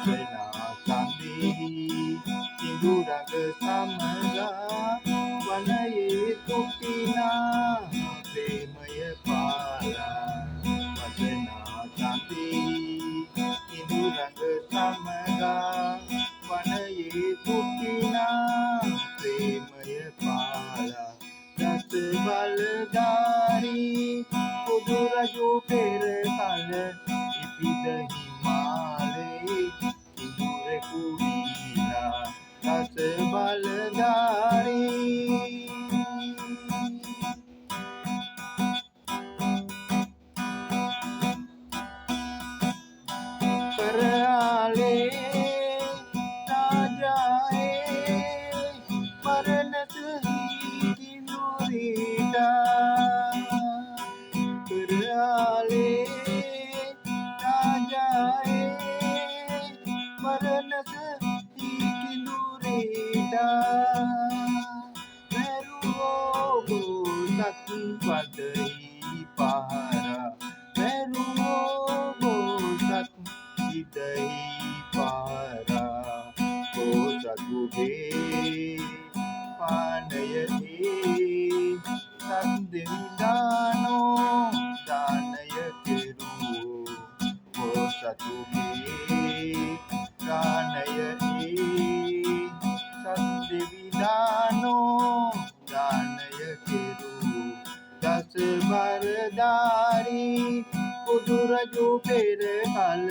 වසනා සඳෙහි ඉඳුරඟ සමගා වනයේ තුටිනා ප්‍රේමය පාලා වසනා සඳෙහි ඉඳුරඟ සමගා වනයේ තුටිනා ප්‍රේමය පාලා දස බලධාරී බුදු රජු පෙර කල ඉපිද හිමාලයේ ඉඳුරෙකු වීලා දස බලධාරී කරාලේ රාජායේ මරණත කරාලේ රාජායේ මරණත කිඳුරේටා මරුවෝ බෝසත් පදෙහි පහරා මරුවෝ බෝසත් සිතෙහි පහරා බෝසතුගේ පානයෙහි සන්දෙවි දානෝ දානය කෙරුවෝ බෝසතුගේ දානයෙහි සන්දෙවි දානෝ දානය කෙරුවෝ දස බලධාරී බුදු රජු පෙර කල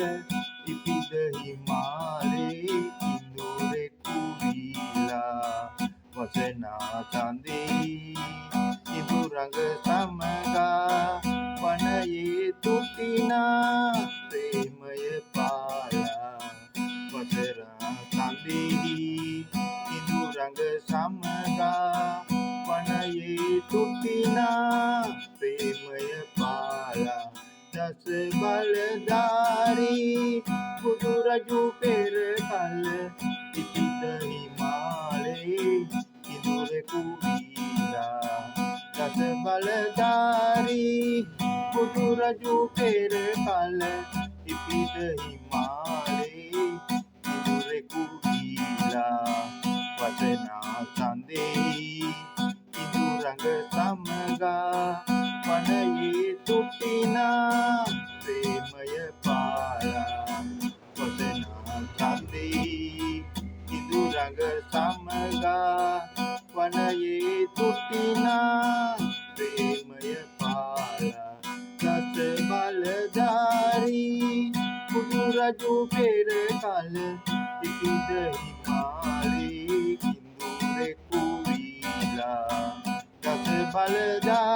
ඉපිද හිමාලයේ ඉඳුරෙකු වීලා වසනා සඳෙහි ඉඳුරඟ සමගා වනයේ තුටිනා ප්‍රේමය පාලා වසනා සඳෙහි ඉඳුරඟ සමගා වනයේ තුටිනා ප්‍රේමය පාලා දස බලධාරී බුදු රජු පෙර කල ඉපිද හිමාලයේ ඉඳුරෙකු වීලා දස බලධාරී බුදු රජු පෙර කල ඉපිද හිමාලයේ ඉඳුරෙකු වීලා වසනා සඳෙහි ඉඳුරඟ සමගා වනයේ තුටිනා ප්‍රේමය පාලා වසනා සඳෙහි ඉඳුරඟ සමගා වනයේ තුටිනා ප්‍රේමය පාලා දස බලධාරී බුදු රජු පෙර කල ඉපිද හිමාලයේ ඉඳුරෙකු වීලා දස බලධාරී